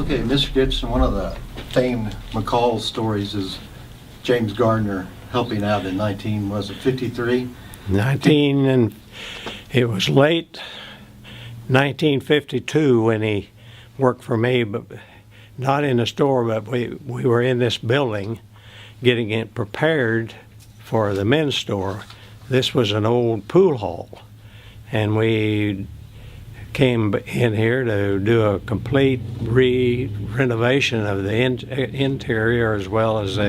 Okay, Mr. Gibson, one of the famed McCall stories is James Garner helping out in 1953? 19, and it was late 1952 when he worked for me, but not in the store, but we were in this building getting it prepared for the men's store. This was an old pool hall, and we came in here to do a complete renovation of the interior as well as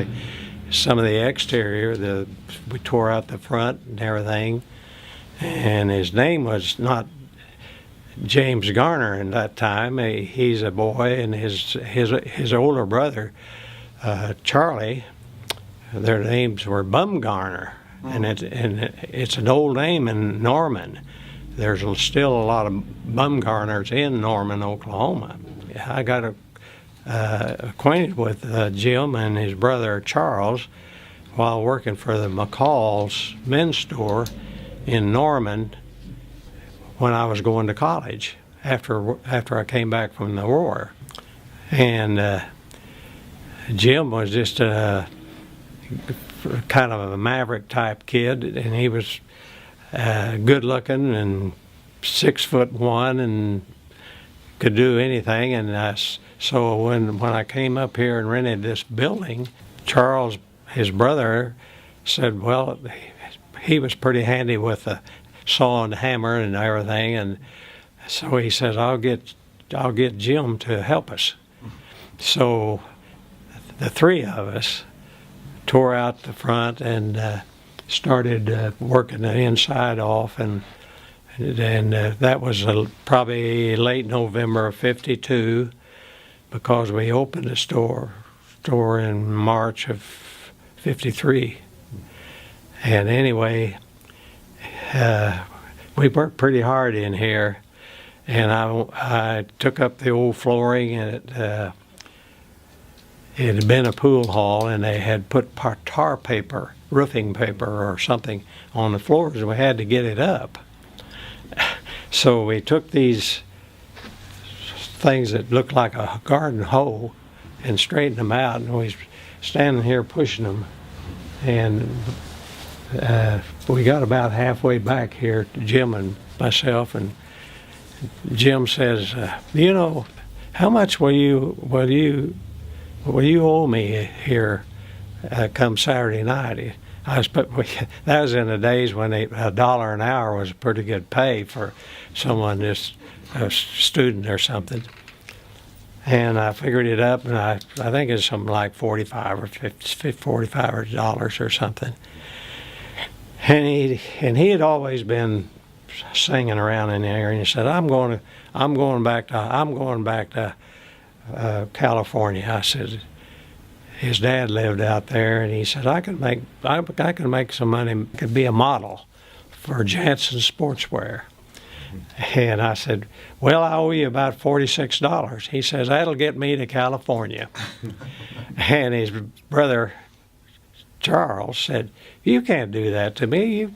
some of the exterior. We tore out the front and everything, and his name was not James Garner in that time. He's a boy, and his older brother, Charlie, their names were Bumgarner, and it's an old name in Norman. There's still a lot of Bumgarners in Norman, Oklahoma. I got acquainted with Jim and his brother Charles while working for the McCall's men's store in Norman when I was going to college after I came back from the war. And Jim was just kind of a maverick type kid, and he was good looking and 6'1" and could do anything. And so when I came up here and rented this building, Charles, his brother, said, well, he was pretty handy with the saw and hammer and everything, and so he says, I'll get Jim to help us. So the three of us tore out the front and started working the inside off, and that was probably late November of '52, because we opened the store in March of '53. And anyway, we worked pretty hard in here, and I took up the old flooring, and it had been a pool hall, and they had put tar paper, roofing paper or something on the floors, and we had to get it up. So we took these things that looked like a garden hoe and straightened them out, and we was standing here pushing them, and we got about halfway back here, Jim and myself, and Jim says, you know, how much will you owe me here come Saturday night? That was in the days when $1 an hour was pretty good pay for someone, just a student or something. And I figured it up, and I think it's something like $45 or something. And he had always been singing around in there, and he said, I'm going back to California. I said, his dad lived out there, and he said, I can make some money, could be a model for Jansen Sportswear. And I said, well, I owe you about $46. He says, that'll get me to California. And his brother Charles said, you can't do that to me.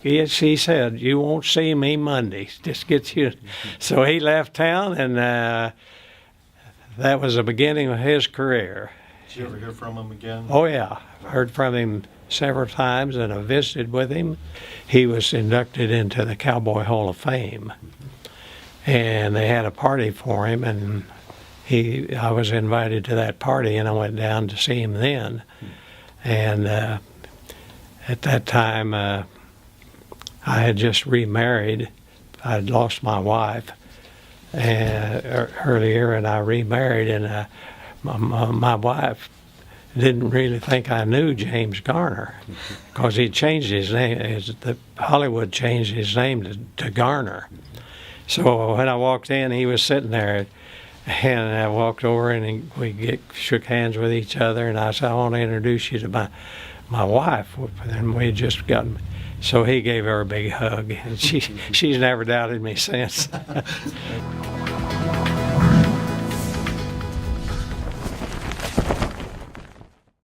He said, you won't see me Monday. Just get you. So he left town, and that was the beginning of his career. Did you ever hear from him again? Oh, yeah. Heard from him several times, and I visited with him. He was inducted into the Cowboy Hall of Fame, and they had a party for him, and I was invited to that party, and I went down to see him then. And at that time, I had just remarried. I had lost my wife earlier, and I remarried, and my wife didn't really think I knew James Garner, because he changed his name. Hollywood changed his name to Garner. So when I walked in, he was sitting there, and I walked over, and we shook hands with each other, and I said, I want to introduce you to my wife. And we had just gotten, so he gave her a big hug, and she's never doubted me since.